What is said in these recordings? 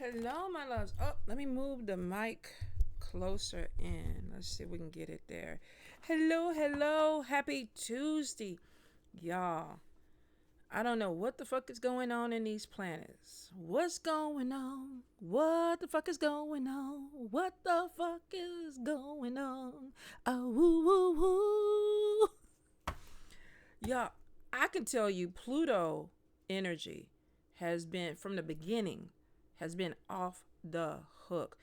Hello, my loves. Oh, let me move the mic closer in. Let's see if we can get it there. Hello, hello. Happy Tuesday, y'all. I don't know what the fuck is going on in these planets. What's going on? What the fuck is going on? What the fuck is going on? Oh, woo, woo, woo. Y'all, I can tell you Pluto energy has been, from the beginning, has been off the hook.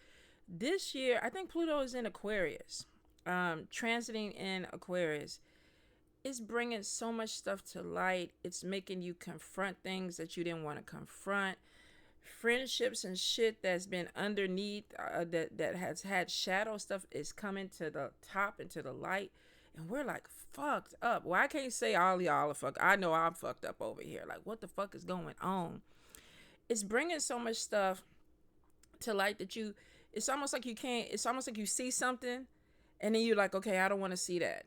This year, I think Pluto is in Aquarius, transiting in Aquarius. It's bringing so much stuff to light. It's making you confront things that you didn't want to confront. Friendships and shit that's been underneath, that has had shadow stuff, is coming to the top and to the light. And we're like fucked up. Well, I can't say all y'all are fucked. I know I'm fucked up over here. Like, what the fuck is going on? It's bringing so much stuff to light that you, it's almost like you can't, it's almost like you see something and then you're like, okay, I don't want to see that.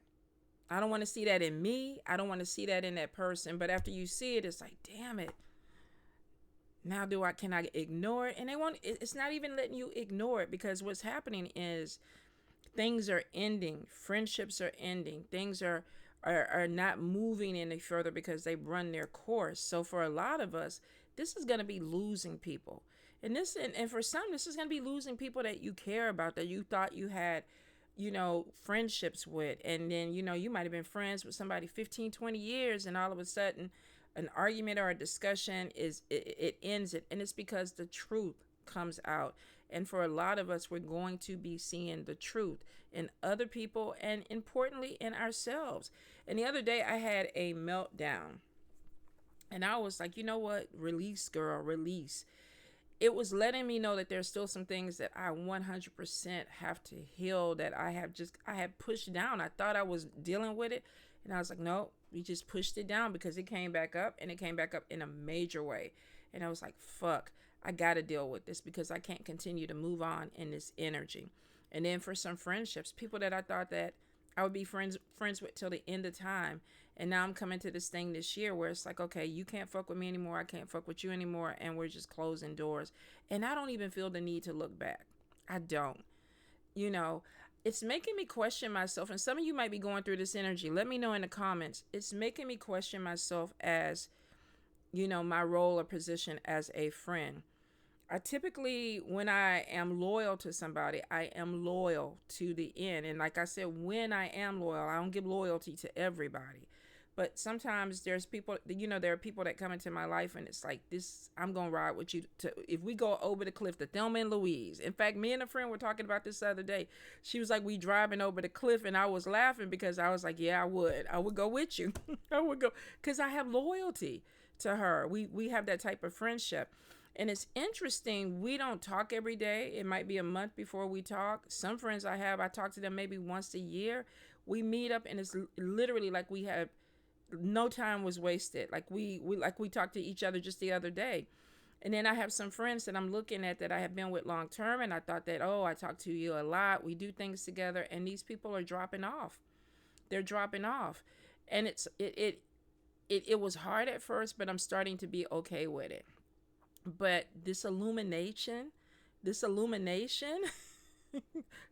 I don't want to see that in me. I don't want to see that in that person. But after you see it, it's like, damn it. Now can I ignore it? And it's not even letting you ignore it, because what's happening is things are ending. Friendships are ending. Things are not moving any further because they've run their course. So for a lot of us, this is going to be losing people. And for some, this is going to be losing people that you care about, that you thought you had, friendships with. And then, you might have been friends with somebody 15, 20 years, and all of a sudden an argument or a discussion it ends it. And it's because the truth comes out. And for a lot of us, we're going to be seeing the truth in other people, and importantly in ourselves. And the other day I had a meltdown, and I was like, you know what? Release, girl, release. It was letting me know that there's still some things that I 100% have to heal, that I had pushed down. I thought I was dealing with it, and I was like, no, we just pushed it down, because it came back up, and it came back up in a major way. And I was like, fuck, I got to deal with this, because I can't continue to move on in this energy. And then for some friendships, people that I thought that I would be friends with till the end of time. And now I'm coming to this thing this year where it's like, okay, you can't fuck with me anymore. I can't fuck with you anymore. And we're just closing doors. And I don't even feel the need to look back. I don't. It's making me question myself. And some of you might be going through this energy. Let me know in the comments. It's making me question myself as, my role or position as a friend. I typically, when I am loyal to somebody, I am loyal to the end. And like I said, when I am loyal, I don't give loyalty to everybody. But sometimes there's people, there are people that come into my life, and it's like, this, I'm going to ride with you. If we go over the cliff to Thelma and Louise. In fact, me and a friend were talking about this the other day. She was like, we driving over the cliff, and I was laughing because I was like, yeah, I would go with you. I would go, because I have loyalty to her. We have that type of friendship. And it's interesting, we don't talk every day. It might be a month before we talk. Some friends I talk to them maybe once a year. We meet up, and it's literally like we have no time was wasted. Like we talked to each other just the other day. And then I have some friends that I'm looking at that I have been with long term, and I thought that, oh, I talk to you a lot. We do things together, and these people are dropping off. They're dropping off. And it was hard at first, but I'm starting to be okay with it. But this illumination,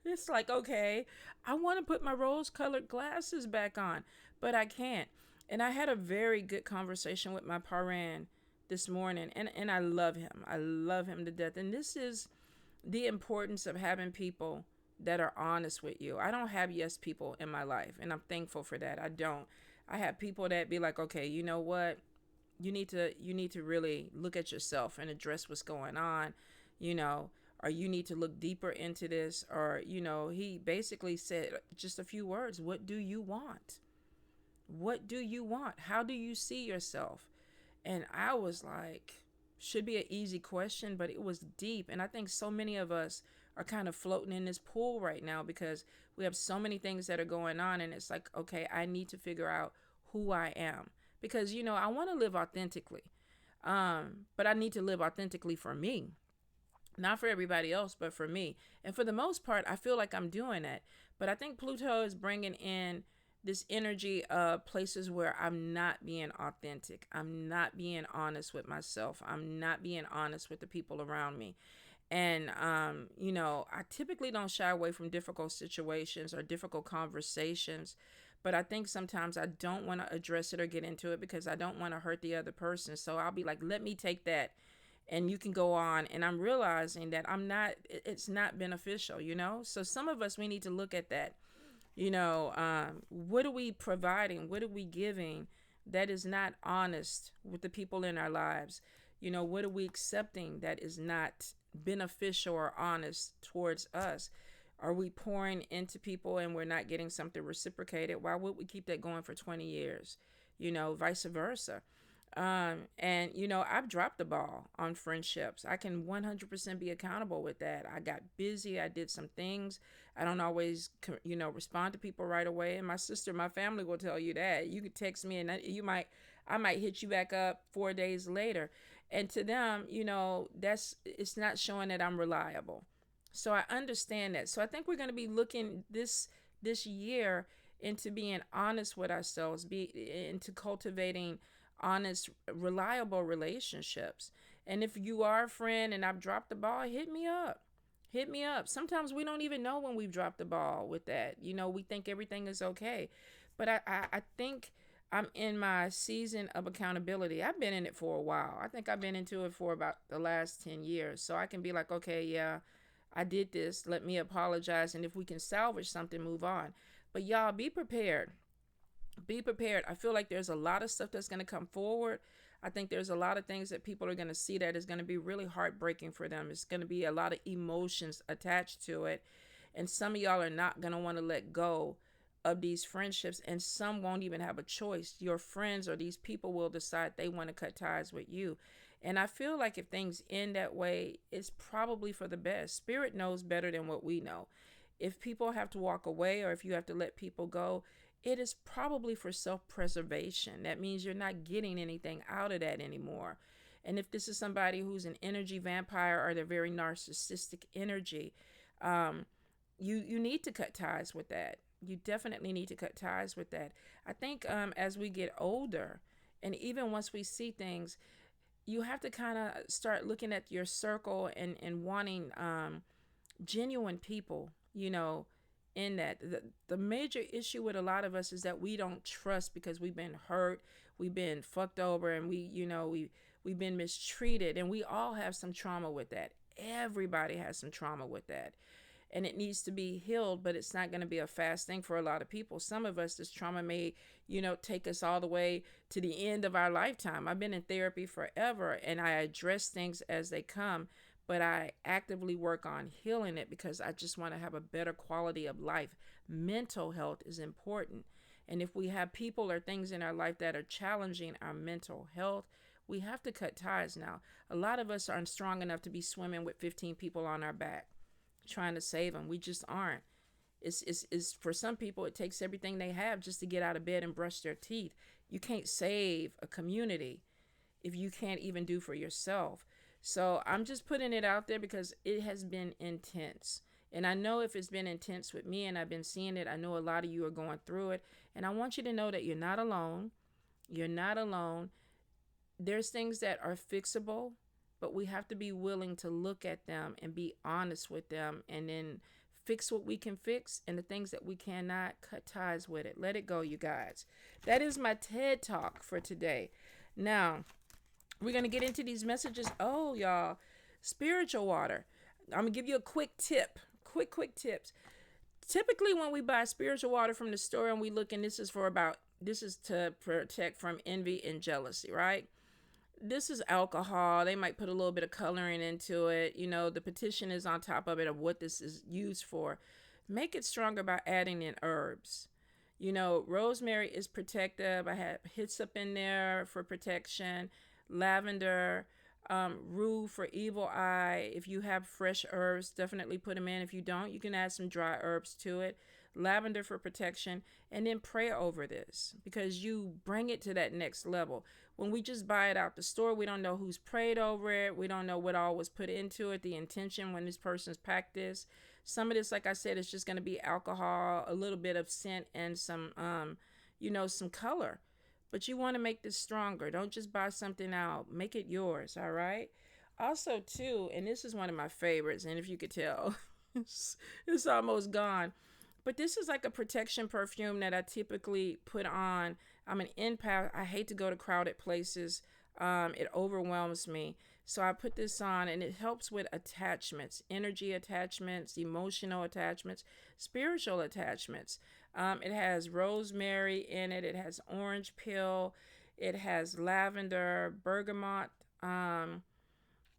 it's like, okay, I want to put my rose-colored glasses back on, but I can't. And I had a very good conversation with my parent this morning, and I love him. I love him to death. And this is the importance of having people that are honest with you. I don't have yes people in my life, and I'm thankful for that. I don't. I have people that be like, okay, you know what? You need to really look at yourself and address what's going on, or you need to look deeper into this. Or, he basically said just a few words. What do you want? What do you want? How do you see yourself? And I was like, should be an easy question, but it was deep. And I think so many of us are kind of floating in this pool right now, because we have so many things that are going on. And it's like, okay, I need to figure out who I am. Because, I want to live authentically. But I need to live authentically for me. Not for everybody else, but for me. And for the most part, I feel like I'm doing that. But I think Pluto is bringing in this energy of places where I'm not being authentic. I'm not being honest with myself. I'm not being honest with the people around me. And, I typically don't shy away from difficult situations or difficult conversations. But I think sometimes I don't want to address it or get into it because I don't want to hurt the other person. So I'll be like, let me take that and you can go on. And I'm realizing that it's not beneficial, So some of us, we need to look at that. What are we providing? What are we giving that is not honest with the people in our lives? What are we accepting that is not beneficial or honest towards us? Are we pouring into people and we're not getting something reciprocated? Why would we keep that going for 20 years? Vice versa. And I've dropped the ball on friendships. I can 100% be accountable with that. I got busy. I did some things. I don't always, respond to people right away. And my sister, my family will tell you that. You could text me and I might hit you back up 4 days later. And to them, it's not showing that I'm reliable. So I understand that. So I think we're going to be looking this year into being honest with ourselves, into cultivating honest, reliable relationships. And if you are a friend and I've dropped the ball, hit me up. Hit me up. Sometimes we don't even know when we've dropped the ball with that. We think everything is okay. But I think I'm in my season of accountability. I've been in it for a while. I think I've been into it for about the last 10 years. So I can be like, okay, yeah, I did this. Let me apologize. And if we can salvage something, move on. But y'all, be prepared. Be prepared. I feel like there's a lot of stuff that's going to come forward. I think there's a lot of things that people are going to see that is going to be really heartbreaking for them. It's going to be a lot of emotions attached to it. And some of y'all are not going to want to let go of these friendships, and some won't even have a choice. Your friends or these people will decide they want to cut ties with you. And I feel like if things end that way, it's probably for the best. Spirit knows better than what we know. If people have to walk away or if you have to let people go, it is probably for self-preservation. That means you're not getting anything out of that anymore. And if this is somebody who's an energy vampire or they're very narcissistic energy, you need to cut ties with that. You definitely need to cut ties with that. I think as we get older, and even once we see things, you have to kind of start looking at your circle and wanting genuine people, in that. The major issue with a lot of us is that we don't trust because we've been hurt, we've been fucked over, and we've been mistreated, and we all have some trauma with that. Everybody has some trauma with that. And it needs to be healed, but it's not going to be a fast thing for a lot of people. Some of us, this trauma may, take us all the way to the end of our lifetime. I've been in therapy forever, and I address things as they come, but I actively work on healing it because I just want to have a better quality of life. Mental health is important. And if we have people or things in our life that are challenging our mental health, we have to cut ties now. A lot of us aren't strong enough to be swimming with 15 people on our back trying to save them. We just aren't. It's for some people, it takes everything they have just to get out of bed and brush their teeth. You can't save a community if you can't even do for yourself. So I'm just putting it out there because it has been intense. And I know if it's been intense with me and I've been seeing it, I know a lot of you are going through it. And I want you to know that you're not alone. You're not alone. There's things that are fixable, but we have to be willing to look at them and be honest with them and then fix what we can fix, and the things that we cannot, cut ties with it. Let it go, you guys. That is my TED Talk for today. Now, we're going to get into these messages. Oh, y'all, spiritual water. I'm going to give you a quick tip. Quick tips. Typically, when we buy spiritual water from the store and we look, and this is to protect from envy and jealousy, right? This is alcohol. They might put a little bit of coloring into it. The petition is on top of it of what this is used for. Make it stronger by adding in herbs. Rosemary is protective. I have hyssop in there for protection. Lavender, rue for evil eye. If you have fresh herbs, definitely put them in. If you don't, you can add some dry herbs to it. Lavender for protection, and then pray over this because you bring it to that next level. When we just buy it out the store, we don't know who's prayed over it. We don't know what all was put into it, the intention when this person's packed this. Some of this, like I said, is just going to be alcohol, a little bit of scent, and some some color. But you want to make this stronger. Don't just buy something out. Make it yours, all right? Also, too, and this is one of my favorites, and if you could tell, it's almost gone. But this is like a protection perfume that I typically put on. I'm an empath. I hate to go to crowded places. It overwhelms me. So I put this on, and it helps with attachments, energy attachments, emotional attachments, spiritual attachments. It has rosemary in it. It has orange peel. It has lavender, bergamot.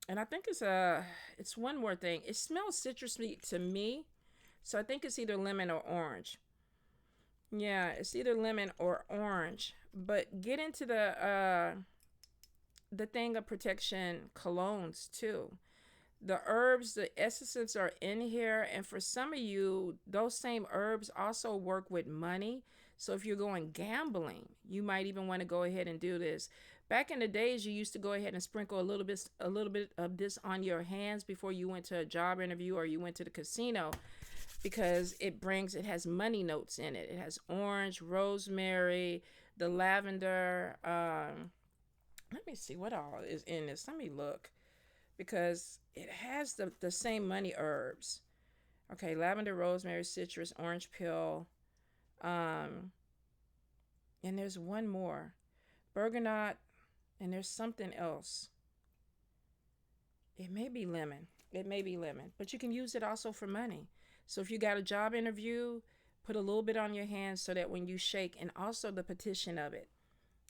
And I think it's one more thing. It smells citrusy to me, so I think it's either lemon or orange. Yeah, it's either lemon or orange. But get into the thing of protection colognes too. The herbs, the essences are in here, and for some of you, those same herbs also work with money. So if you're going gambling, you might even want to go ahead and do this. Back in the days, you used to go ahead and sprinkle a little bit of this on your hands before you went to a job interview or you went to the casino, because it has money notes in it. It has orange, rosemary, the lavender. Let me see what all is in this. Let me look, because it has the same money herbs. Okay, lavender, rosemary, citrus, orange peel. And there's one more. Bergamot, and there's something else. It may be lemon. It may be lemon. But you can use it also for money. So if you got a job interview, put a little bit on your hands so that when you shake, and also the petition of it.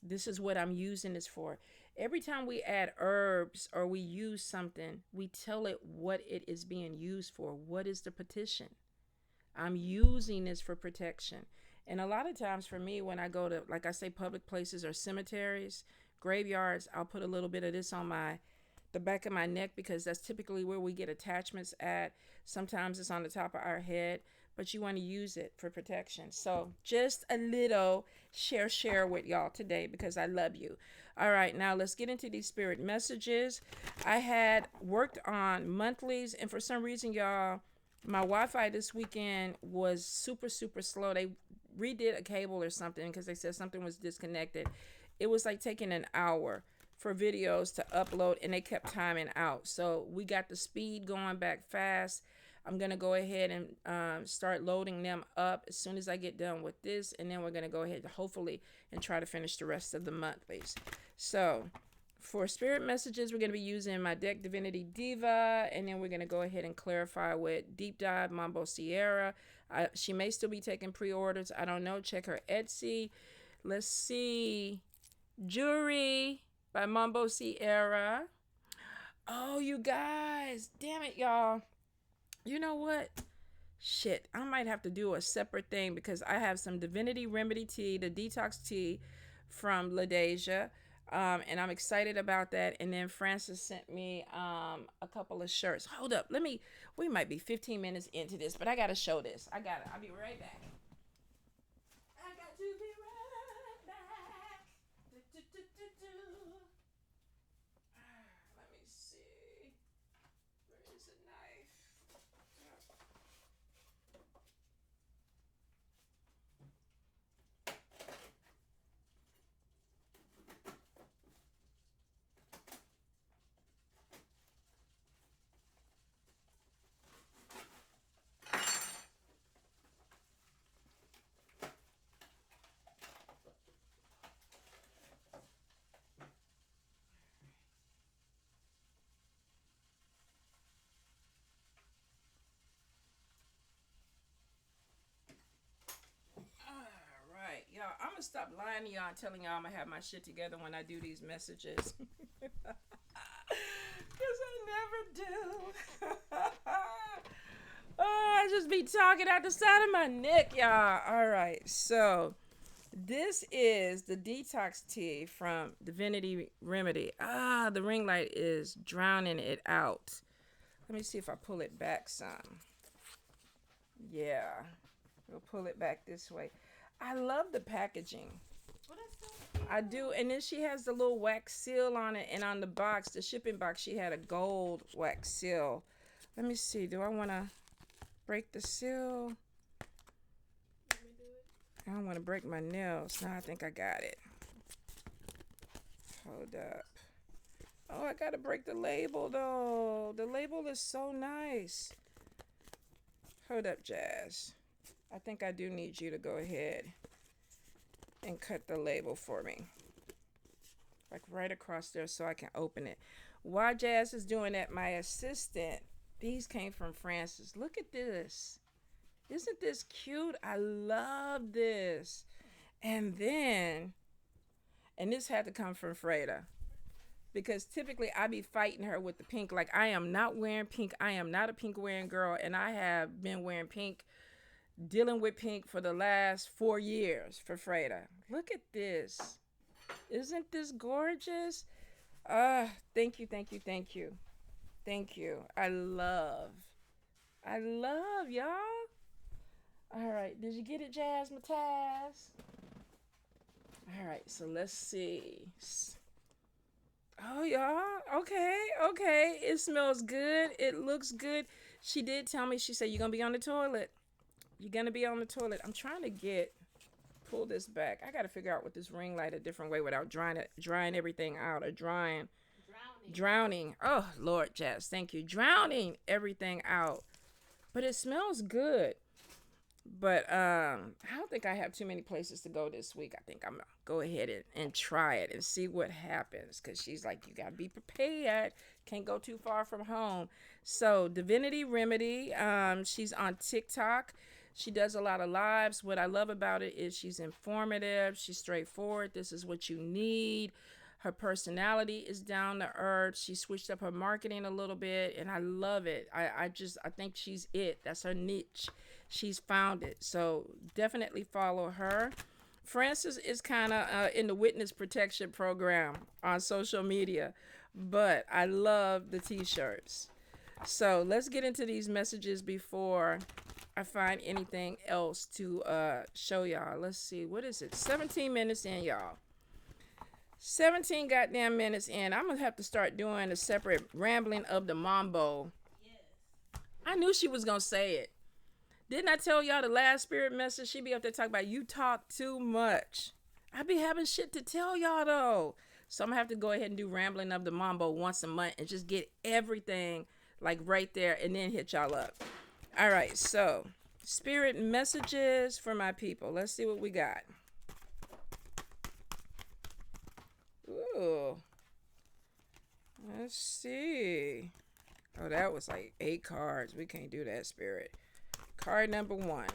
This is what I'm using this for. Every time we add herbs or we use something, we tell it what it is being used for. What is the petition? I'm using this for protection. And a lot of times for me, when I go to, like I say, public places or cemeteries, graveyards, I'll put a little bit of this on the back of my neck, because that's typically where we get attachments at. Sometimes it's on the top of our head, but you want to use it for protection. So just a little share with y'all today, because I love you. All right, now let's get into these spirit messages. I had worked on monthlies, and for some reason, y'all, my Wi-Fi this weekend was super slow. They redid a cable or something because they said something was disconnected. It was like taking an hour for videos to upload, and they kept timing out. So we got the speed going back fast. I'm going to go ahead and start loading them up as soon as I get done with this. And then we're going to go ahead, hopefully, and try to finish the rest of the monthlies. So for spirit messages, we're going to be using my deck Divinity Diva. And then we're going to go ahead and clarify with Deep Dive Mambo Sierra. She may still be taking pre-orders. I don't know. Check her Etsy. Let's see. Jewelry by Mambo Sierra. Oh, you guys. Damn it, y'all. You know what? Shit, I might have to do a separate thing, because I have some Divinity Remedy tea, the detox tea from LaDeja, and I'm excited about that. And then Francis sent me a couple of shirts. Hold up, we might be 15 minutes into this, but I gotta show this. I'll be right back. I got to be right back. Let me see. Where is the knife? Y'all, I'm gonna stop lying to y'all and telling y'all I'm gonna have my shit together when I do these messages. Because I never do. Oh, I just be talking out the side of my neck, y'all. All right, so this is the detox tea from Divinity Remedy. The ring light is drowning it out. Let me see if I pull it back some. Yeah, we'll pull it back this way. I love the packaging. I do. And then she has the little wax seal on it. And on the box, the shipping box, she had a gold wax seal. Let me see. Do I want to break the seal? I don't want to break my nails. No, I think I got it. Hold up. Oh, I gotta break the label though. The label is so nice. Hold up, Jazz. I think I do need you to go ahead and cut the label for me. Like right across there so I can open it. While Jazz is doing that, my assistant, these came from Francis. Look at this. Isn't this cute? I love this. And then, and this had to come from Freda. Because typically I be fighting her with the pink. Like, I am not wearing pink. I am not a pink wearing girl. And I have been wearing pink, dealing with pink for the last 4 years for Freda. Look at this. Isn't this gorgeous? Thank you, thank you, thank you. Thank you. I love, y'all. All right. Did you get it, Jazz Mataz? All right. So let's see. Oh, y'all. Okay. It smells good. It looks good. She did tell me, she said, you're going to be on the toilet. You're going to be on the toilet. I'm trying to pull this back. I got to figure out with this ring light a different way without drying everything out or drowning. Oh, Lord, Jazz. Thank you. Drowning everything out. But it smells good. But I don't think I have too many places to go this week. I think I'm going to go ahead and try it and see what happens. Because she's like, you got to be prepared. Can't go too far from home. So Divinity Remedy, she's on TikTok. She does a lot of lives. What I love about it is she's informative. She's straightforward. This is what you need. Her personality is down to earth. She switched up her marketing a little bit, and I love it. I think she's it. That's her niche. She's found it. So definitely follow her. Frances is kind of in the witness protection program on social media, but I love the t-shirts. So let's get into these messages before I find anything else to show y'all. Let's see. What is it? 17 minutes in, y'all. 17 goddamn minutes in. I'm going to have to start doing a separate rambling of the Mambo. Yes. I knew she was going to say it. Didn't I tell y'all the last spirit message? She be up there talking about you talk too much. I be having shit to tell y'all though. So I'm going to have to go ahead and do rambling of the Mambo once a month and just get everything like right there and then hit y'all up. All right. So spirit messages for my people. Let's see what we got. Ooh. Let's see. Oh, that was like 8 cards. We can't do that, spirit. Card number 1.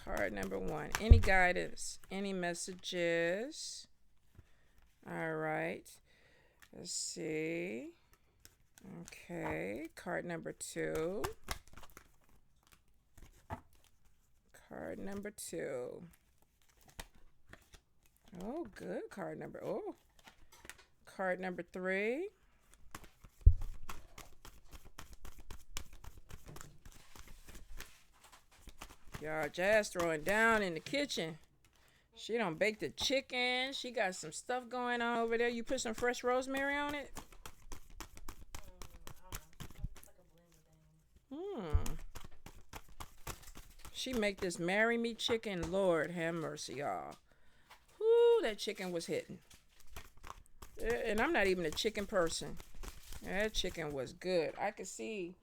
Card number 1. Any guidance? Any messages? All right. Let's see. Okay. Card number 2. Card number 2. Oh, good. Card number. Oh. Card number 3. Y'all, Jazz throwing down in the kitchen. She done baked the chicken. She got some stuff going on over there. You put some fresh rosemary on it? She make this marry me chicken. Lord have mercy, y'all. Whoo, that chicken was hitting. And I'm not even a chicken person. That chicken was good. I could see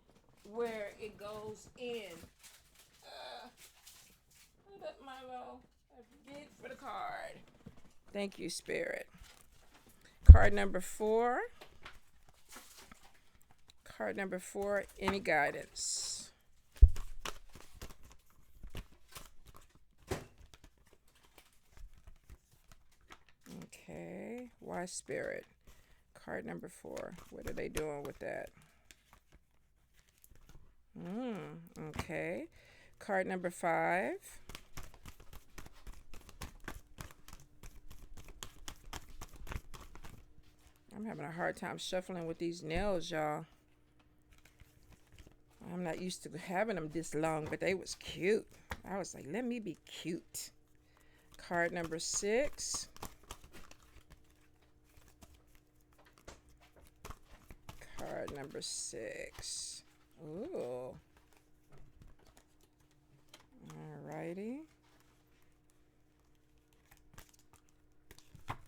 where it goes in. Hold up, Milo. Big for the card. Thank you, Spirit. Card number 4. Card number 4. Any guidance? Okay. Why Spirit? Card number 4. What are they doing with that? Okay. Card number 5. I'm having a hard time shuffling with these nails, y'all. I'm not used to having them this long, but they was cute. I was like, let me be cute. Card number 6. Card number 6. Ooh. Alrighty.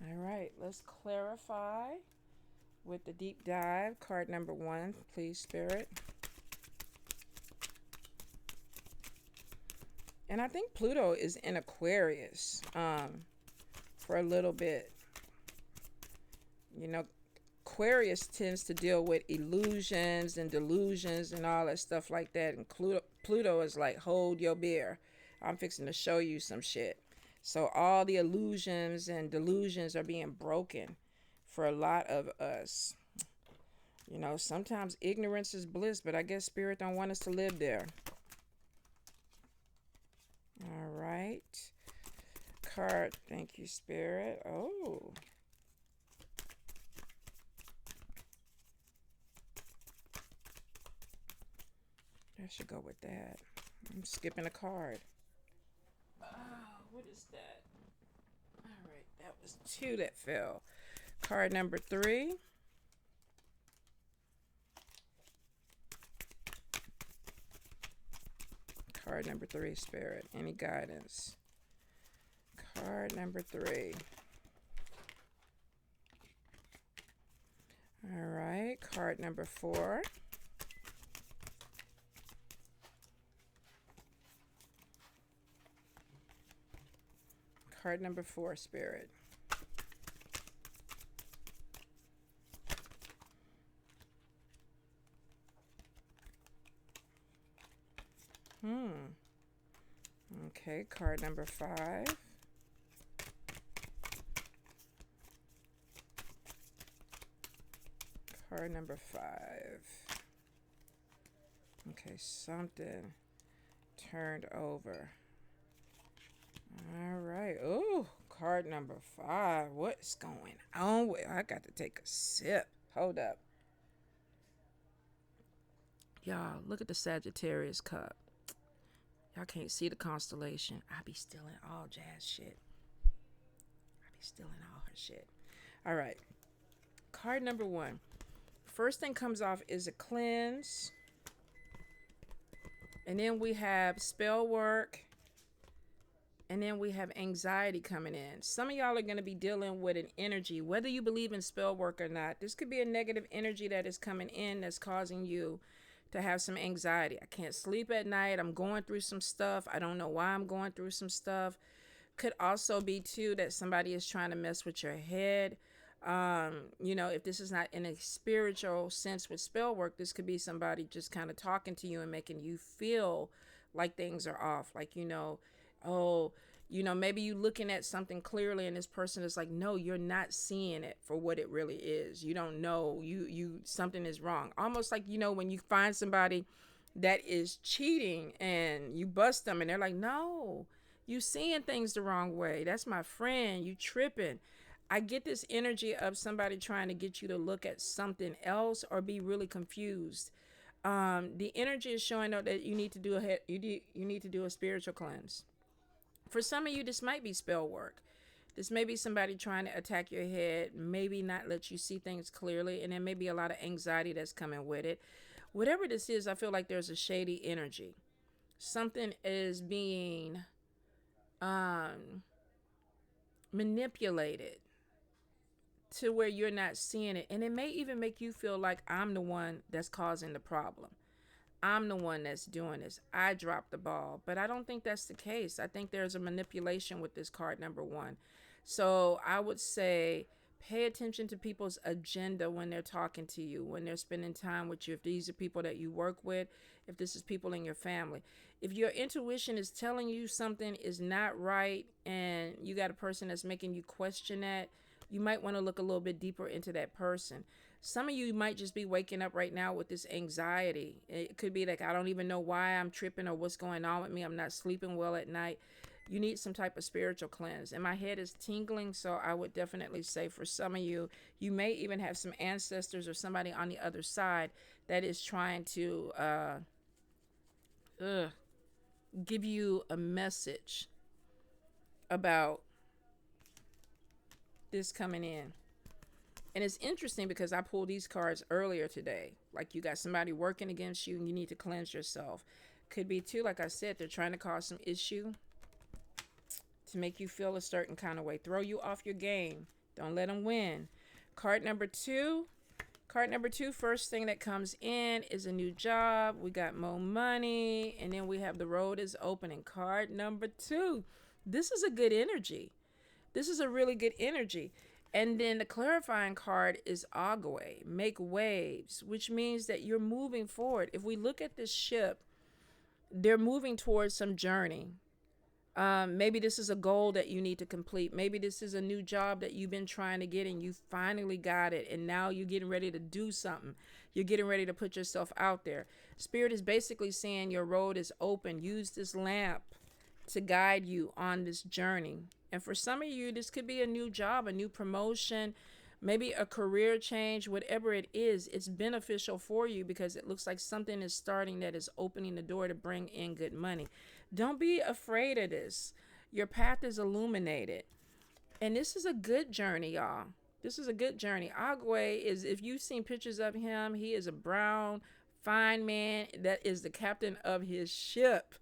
All right, let's clarify with the deep dive. Card number 1, please, Spirit. And I think Pluto is in Aquarius for a little bit. You know, Aquarius tends to deal with illusions and delusions and all that stuff like that. And Pluto is like, hold your beer. I'm fixing to show you some shit. So all the illusions and delusions are being broken for a lot of us. You know, sometimes ignorance is bliss, but I guess Spirit don't want us to live there. All right. Card. Thank you, Spirit. Oh. I should go with that. I'm skipping a card. What is that? All right, that was 2 that fell. Card number 3. Card number 3, Spirit. Any guidance? Card number 3. All right, card number 4. Card number 4, Spirit. Okay, card number 5. Card number 5. Okay, something turned over. All right. Oh, card number 5. What's going on? Wait, I got to take a sip. Hold up. Y'all, look at the Sagittarius cup. Y'all can't see the constellation. I be stealing all Jazz shit. I be stealing all her shit. All right. Card number 1. First thing comes off is a cleanse. And then we have spell work. And then we have anxiety coming in. Some of y'all are going to be dealing with an energy, whether you believe in spell work or not. This could be a negative energy that is coming in that's causing you to have some anxiety. I can't sleep at night. I'm going through some stuff. I don't know why I'm going through some stuff. Could also be, too, that somebody is trying to mess with your head. You know, if this is not in a spiritual sense with spell work, this could be somebody just kind of talking to you and making you feel like things are off. Like, you know, oh, you know, maybe you looking at something clearly and this person is like, no, you're not seeing it for what it really is. You don't know, you something is wrong. Almost like, you know, when you find somebody that is cheating and you bust them and they're like, no, you seeing things the wrong way. That's my friend. You tripping. I get this energy of somebody trying to get you to look at something else or be really confused. The energy is showing up that you need to do you need to do a spiritual cleanse. For some of you, this might be spell work. This may be somebody trying to attack your head, maybe not let you see things clearly, and there may be a lot of anxiety that's coming with it. Whatever this is, I feel like there's a shady energy. Something is being manipulated to where you're not seeing it. And it may even make you feel like I'm the one that's causing the problem. I'm the one that's doing this. I dropped the ball. But I don't think that's the case. I think there's a manipulation with this card number 1. So I would say pay attention to people's agenda when they're talking to you, when they're spending time with you. If these are people that you work with, if this is people in your family. If your intuition is telling you something is not right and you got a person that's making you question that, you might want to look a little bit deeper into that person. Some of you might just be waking up right now with this anxiety. It could be like, I don't even know why I'm tripping or what's going on with me. I'm not sleeping well at night. You need some type of spiritual cleanse. And my head is tingling, so I would definitely say for some of you, you may even have some ancestors or somebody on the other side that is trying to give you a message about this coming in. And it's interesting because I pulled these cards earlier today. Like you got somebody working against you and you need to cleanse yourself. Could be too, like I said, they're trying to cause some issue to make you feel a certain kind of way. Throw you off your game. Don't let them win. Card number two. Card number two, first thing that comes in is a new job. We got more money. And then we have the road is opening. Card number two. This is a good energy. This is a really good energy. And then the clarifying card is Agwe, make waves, which means that you're moving forward. If we look at this ship, they're moving towards some journey. Maybe this is a goal that you need to complete. Maybe this is a new job that you've been trying to get and you finally got it. And now you're getting ready to do something. You're getting ready to put yourself out there. Spirit is basically saying your road is open. Use this lamp to guide you on this journey. And for some of you, this could be a new job, a new promotion, maybe a career change, whatever it is. It's beneficial for you because it looks like something is starting that is opening the door to bring in good money. Don't be afraid of this. Your path is illuminated. And this is a good journey, y'all. This is a good journey. Agwe is, if you've seen pictures of him, he is a brown, fine man that is the captain of his ship.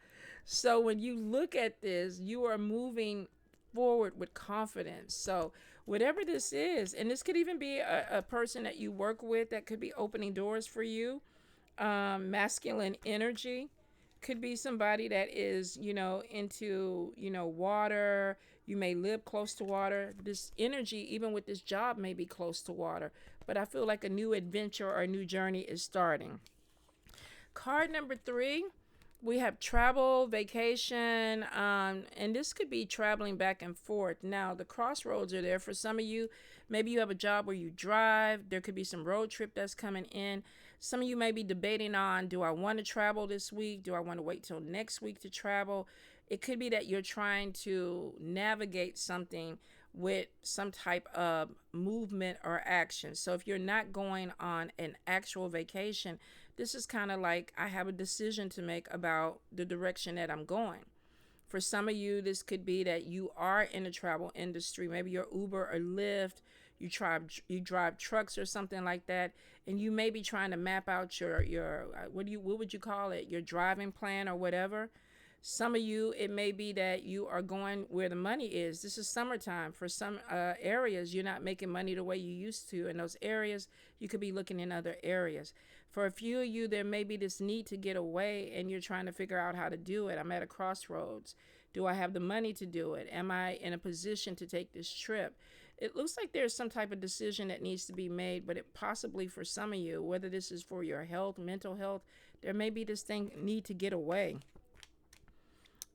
So when you look at this, you are moving forward with confidence. So whatever this is, and this could even be a person that you work with that could be opening doors for you. Masculine energy could be somebody that is, into, water. You may live close to water. This energy, even with this job, may be close to water. But I feel like a new adventure or a new journey is starting. Card number three. We have travel, vacation, and this could be traveling back and forth. Now, the crossroads are there for some of you. Maybe you have a job where you drive. There could be some road trip that's coming in. Some of you may be debating on, do I want to travel this week? Do I want to wait till next week to travel? It could be that you're trying to navigate something with some type of movement or action. So if you're not going on an actual vacation, this is kind of like I have a decision to make about the direction that I'm going. For some of you, this could be that you are in the travel industry. Maybe you're Uber or Lyft. You drive trucks or something like that, and you may be trying to map out your what would you call it? Your driving plan or whatever. Some of you, it may be that you are going where the money is. This is summertime. For some areas, you're not making money the way you used to. In those areas, you could be looking in other areas. For a few of you, there may be this need to get away, and you're trying to figure out how to do it. I'm at a crossroads. Do I have the money to do it? Am I in a position to take this trip? It looks like there's some type of decision that needs to be made, but it possibly for some of you, whether this is for your health, mental health, there may be this need to get away.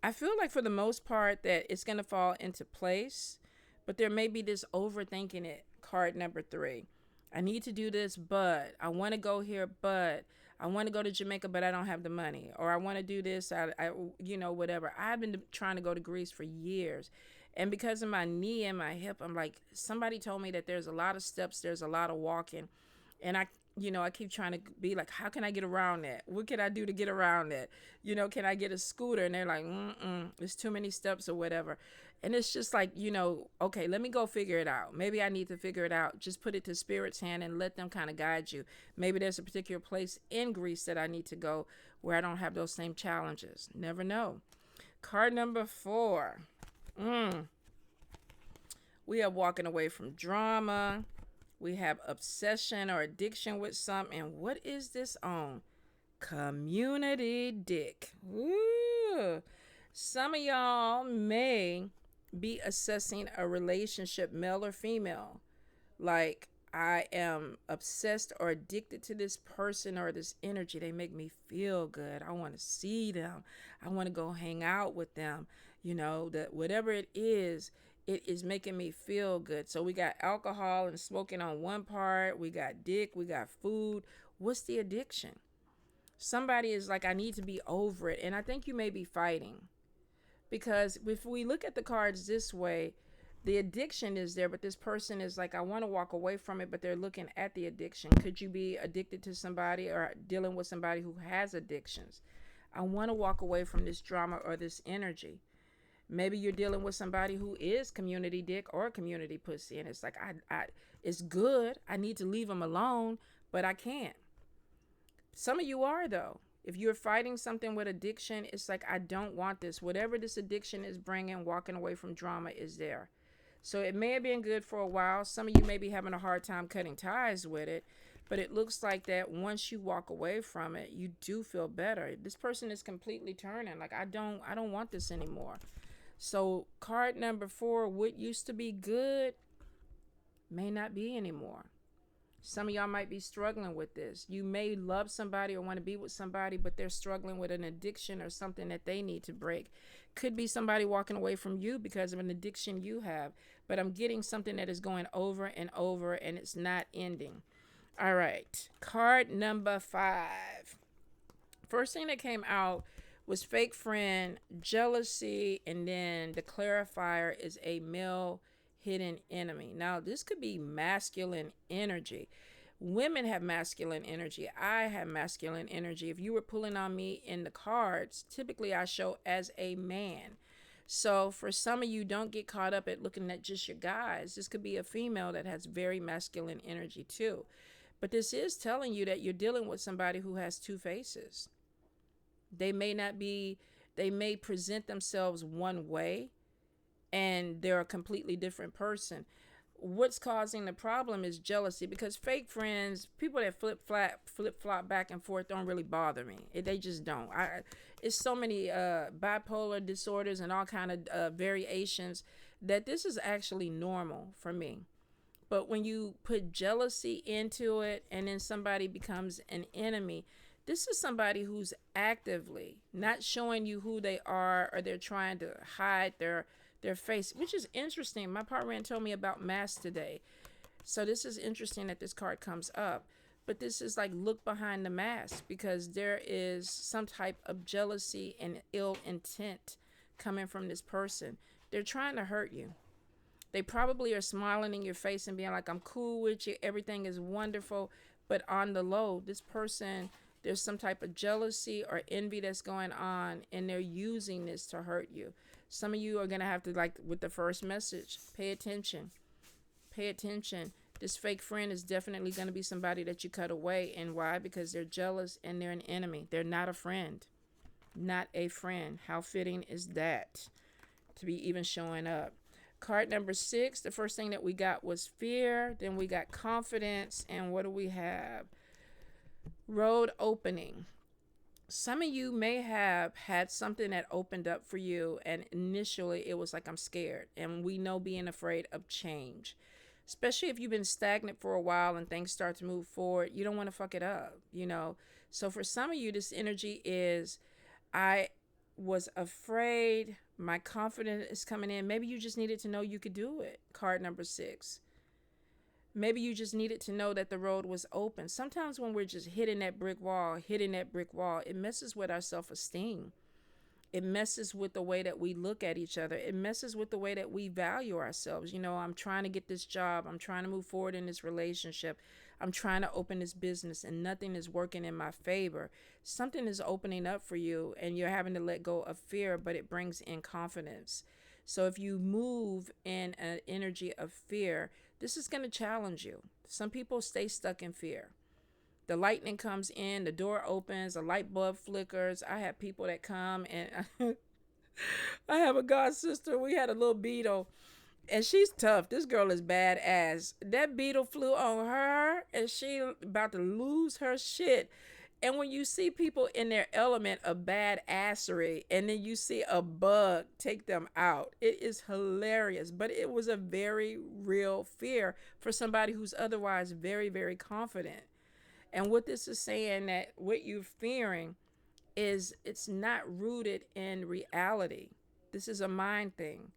I feel like for the most part that it's going to fall into place, but there may be this overthinking it. Card number three. I need to do this, but I want to go here, but I want to go to Jamaica, but I don't have the money. Or I want to do this, whatever. I've been trying to go to Greece for years. And because of my knee and my hip, I'm like, somebody told me that there's a lot of steps, there's a lot of walking. And I keep trying to be like, how can I get around that? What can I do to get around that? Can I get a scooter? And they're like, there's too many steps or whatever. And it's just like, okay, let me go figure it out. Maybe I need to figure it out. Just put it to Spirit's hand and let them kind of guide you. Maybe there's a particular place in Greece that I need to go where I don't have those same challenges. Never know. Card number 4. We are walking away from drama. We have obsession or addiction with something. And what is this on? Community dick. Ooh. Some of y'all may be assessing a relationship, male or female. Like, I am obsessed or addicted to this person or this energy. They make me feel good. I want to see them. I want to go hang out with them. That whatever it is making me feel good. So we got alcohol and smoking on one part. We got dick. We got food. What's the addiction? Somebody is like, I need to be over it. And I think you may be fighting. Because if we look at the cards this way, the addiction is there, but this person is like, I want to walk away from it, but they're looking at the addiction. Could you be addicted to somebody or dealing with somebody who has addictions? I want to walk away from this drama or this energy. Maybe you're dealing with somebody who is community dick or community pussy, and it's like, it's good. I need to leave them alone, but I can't. Some of you are, though. If you're fighting something with addiction, it's like, I don't want this. Whatever this addiction is bringing, walking away from drama is there. So it may have been good for a while. Some of you may be having a hard time cutting ties with it, but it looks like that once you walk away from it, you do feel better. This person is completely turning. Like I don't want this anymore. So card number 4, what used to be good may not be anymore. Some of y'all might be struggling with this. You may love somebody or want to be with somebody, but they're struggling with an addiction or something that they need to break. Could be somebody walking away from you because of an addiction you have. But I'm getting something that is going over and over and it's not ending. All right. Card number 5. First thing that came out was fake friend, jealousy, and then the clarifier is a male hidden enemy. Now, this could be masculine energy. Women have masculine energy. I have masculine energy. If you were pulling on me in the cards, typically I show as a man. So for some of you, don't get caught up at looking at just your guys. This could be a female that has very masculine energy too. But this is telling you that you're dealing with somebody who has two faces. They may present themselves one way and they're a completely different person. What's causing the problem is jealousy, because fake friends, people that flip flop back and forth, don't really bother me. They just don't. It's so many bipolar disorders and all kind of variations that this is actually normal for me. But when you put jealousy into it and then somebody becomes an enemy, this is somebody who's actively not showing you who they are, or they're trying to hide their face, which is interesting. My partner told me about masks today. So this is interesting that this card comes up. But this is like, look behind the mask, because there is some type of jealousy and ill intent coming from this person. They're trying to hurt you. They probably are smiling in your face and being like, I'm cool with you, everything is wonderful. But on the low, this person, there's some type of jealousy or envy that's going on, and they're using this to hurt you. Some of you are going to have to, like with the first message, pay attention. Pay attention. This fake friend is definitely going to be somebody that you cut away. And why? Because they're jealous and they're an enemy. They're not a friend. Not a friend. How fitting is that to be even showing up? Card number 6, the first thing that we got was fear. Then we got confidence. And what do we have? Road opening. Some of you may have had something that opened up for you, and initially it was like, I'm scared. And we know being afraid of change, especially if you've been stagnant for a while and things start to move forward, you don't want to fuck it up, you know. So for some of you, this energy is, I was afraid, my confidence is coming in. Maybe you just needed to know you could do it. Card number 6. Maybe you just needed to know that the road was open. Sometimes when we're just hitting that brick wall, it messes with our self-esteem. It messes with the way that we look at each other. It messes with the way that we value ourselves. You know, I'm trying to get this job. I'm trying to move forward in this relationship. I'm trying to open this business and nothing is working in my favor. Something is opening up for you and you're having to let go of fear, but it brings in confidence. So if you move in an energy of fear, this is going to challenge you. Some people stay stuck in fear. The lightning comes in, the door opens, a light bulb flickers. I have people that come, and I have a god sister. We had a little beetle, and she's tough. This girl is badass. That beetle flew on her, and she about to lose her shit. And when you see people in their element of badassery, and then you see a bug take them out, it is hilarious. But it was a very real fear for somebody who's otherwise very, very confident. And what this is saying, that what you're fearing is, it's not rooted in reality. This is a mind thing,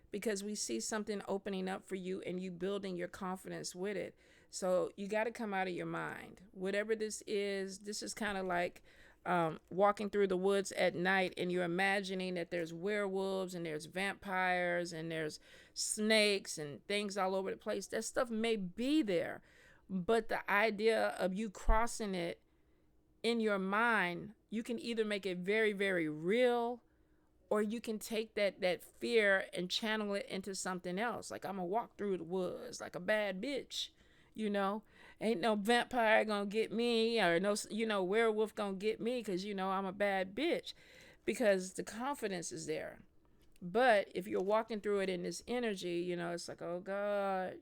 because we see something opening up for you and you building your confidence with it. So you got to come out of your mind. Whatever this is kind of like walking through the woods at night and you're imagining that there's werewolves and there's vampires and there's snakes and things all over the place. That stuff may be there, but the idea of you crossing it in your mind, you can either make it very, very real, or you can take that fear and channel it into something else. Like, I'm going to walk through the woods like a bad bitch. You know, ain't no vampire gonna get me, or no, werewolf gonna get me, because, I'm a bad bitch, because the confidence is there. But if you're walking through it in this energy, you know, it's like, oh God,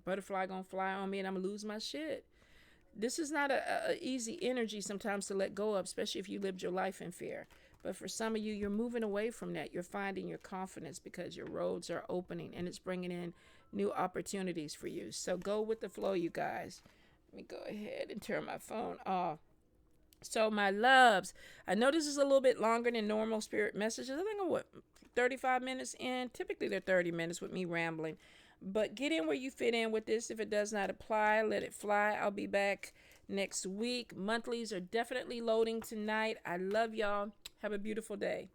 butterfly gonna fly on me and I'm gonna lose my shit. This is not a easy energy sometimes to let go of, especially if you lived your life in fear. But for some of you, you're moving away from that. You're finding your confidence because your roads are opening and it's bringing in new opportunities for you. So go with the flow, you guys. Let me go ahead and turn my phone off. So my loves, I know this is a little bit longer than normal spirit messages. I think I'm 35 minutes in. Typically they're 30 minutes with me rambling. But get in where you fit in with this. If it does not apply, let it fly. I'll be back next week. Monthlies are definitely loading tonight. I love y'all. Have a beautiful day.